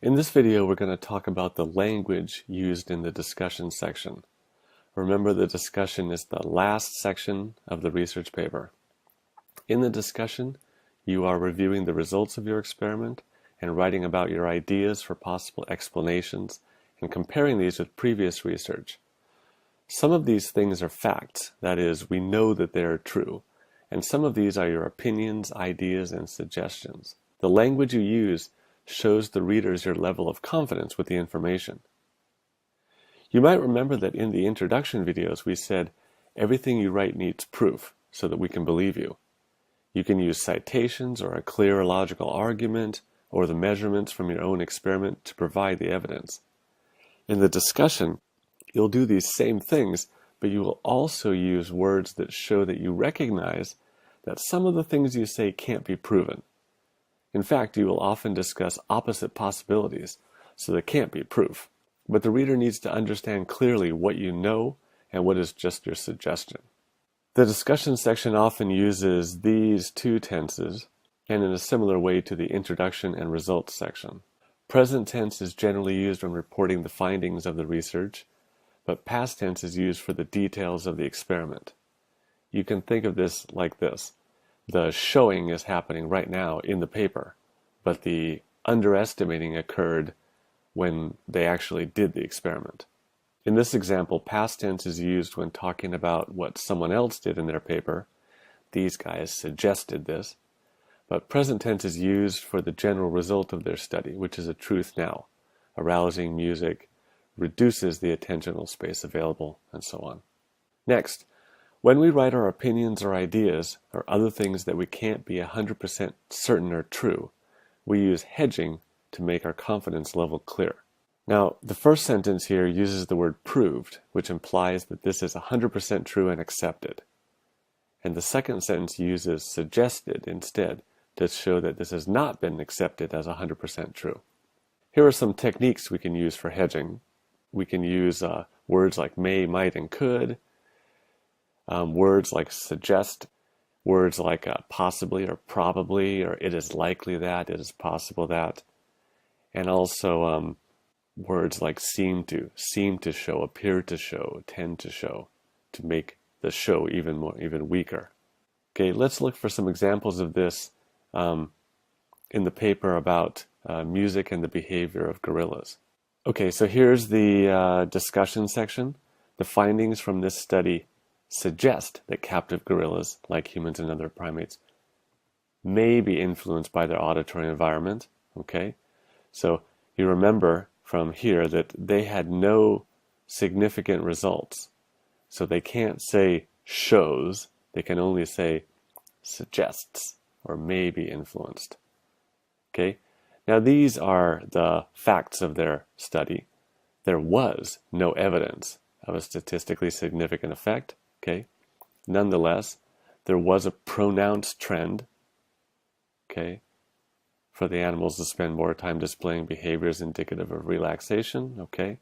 In this video, we're going to talk about the language used in the discussion section. Remember, the discussion is the last section of the research paper. In the discussion, you are reviewing the results of your experiment and writing about your ideas for possible explanations and comparing these with previous research. Some of these things are facts, that is, we know that they are true, and some of these are your opinions, ideas, and suggestions. The language you use shows the readers your level of confidence with the information. You might remember that in the introduction videos we said everything you write needs proof so that we can believe you. You can use citations or a clear logical argument or the measurements from your own experiment to provide the evidence. In the discussion, you'll do these same things, but you will also use words that show that you recognize that some of the things you say can't be proven. In fact, you will often discuss opposite possibilities, so there can't be proof. But the reader needs to understand clearly what you know and what is just your suggestion. The discussion section often uses these two tenses, and in a similar way to the introduction and results section. Present tense is generally used when reporting the findings of the research, but past tense is used for the details of the experiment. You can think of this like this. The showing is happening right now in the paper, but the underestimating occurred when they actually did the experiment. In this example, past tense is used when talking about what someone else did in their paper. These guys suggested this. But present tense is used for the general result of their study, which is a truth now. Arousing music reduces the attentional space available, and so on. Next, when we write our opinions or ideas, or other things that we can't be 100% certain are true, we use hedging to make our confidence level clear. Now, the first sentence here uses the word proved, which implies that this is 100% true and accepted. And the second sentence uses suggested instead to show that this has not been accepted as 100% true. Here are some techniques we can use for hedging. We can use words like may, might, and could, words like suggest, words like possibly or probably, or it is likely that, it is possible that, and also words like seem to show, appear to show, tend to show, to make the show even weaker. Okay, let's look for some examples of this in the paper about music and the behavior of gorillas. Okay, so here's the discussion section. The findings from this study suggest that captive gorillas, like humans and other primates, may be influenced by their auditory environment. Okay, so you remember from here that they had no significant results. So they can't say shows, they can only say suggests or may be influenced. Okay, now these are the facts of their study. There was no evidence of a statistically significant effect. Okay, nonetheless, there was a pronounced trend, okay, for the animals to spend more time displaying behaviors indicative of relaxation. Okay,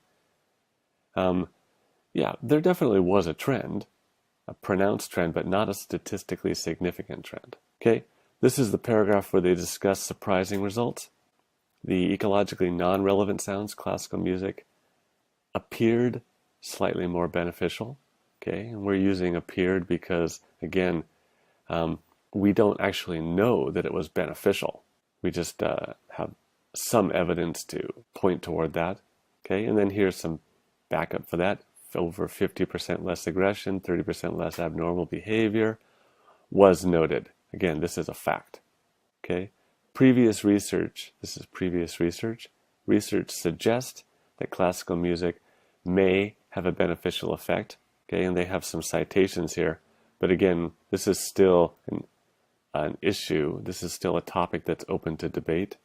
yeah, there definitely was a trend, a pronounced trend, but not a statistically significant trend. Okay, this is the paragraph where they discuss surprising results. The ecologically non-relevant sounds, classical music, appeared slightly more beneficial. Okay, and we're using appeared because, again, we don't actually know that it was beneficial. We just have some evidence to point toward that. Okay, and then here's some backup for that. Over 50% less aggression, 30% less abnormal behavior was noted. Again, this is a fact. Okay, previous research, this is previous research. Research suggests that classical music may have a beneficial effect. Okay, and they have some citations here. But again, this is still an issue. This is still a topic that's open to debate.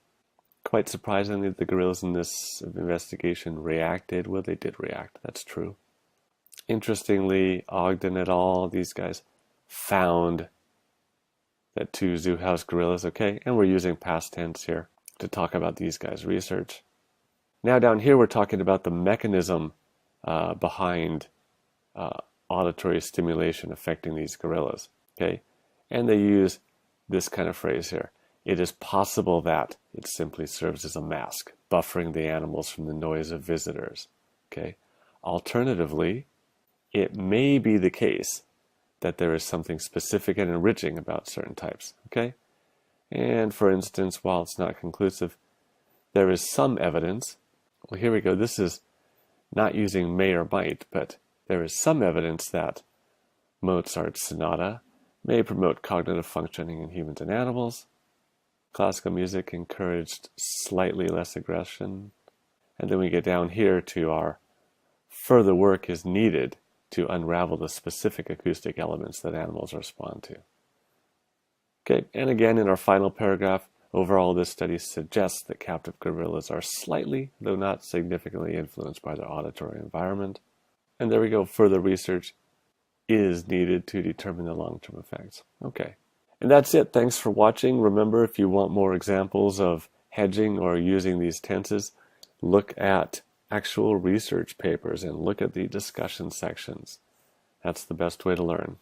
Quite surprisingly, the gorillas in this investigation reacted. Well, they did react. That's true. Interestingly, Ogden et al., these guys found that two zoo house gorillas, okay, and we're using past tense here to talk about these guys' research. Now down here we're talking about the mechanism behind auditory stimulation affecting these gorillas, okay, and they use this kind of phrase here. it is possible that it simply serves as a mask, buffering the animals from the noise of visitors. Okay? Alternatively, it may be the case that there is something specific and enriching about certain types. Okay? And for instance, while it's not conclusive, there is some evidence. Well, here we go. This is not using may or might, but there is some evidence that Mozart's sonata may promote cognitive functioning in humans and animals. Classical music encouraged slightly less aggression. And then we get down here to our further work is needed to unravel the specific acoustic elements that animals respond to. Okay, and again in our final paragraph, overall this study suggests that captive gorillas are slightly, though not significantly, influenced by their auditory environment. And there we go, further research is needed to determine the long-term effects. Okay. And that's it. Thanks for watching. Remember, if you want more examples of hedging or using these tenses, look at actual research papers and look at the discussion sections. That's the best way to learn.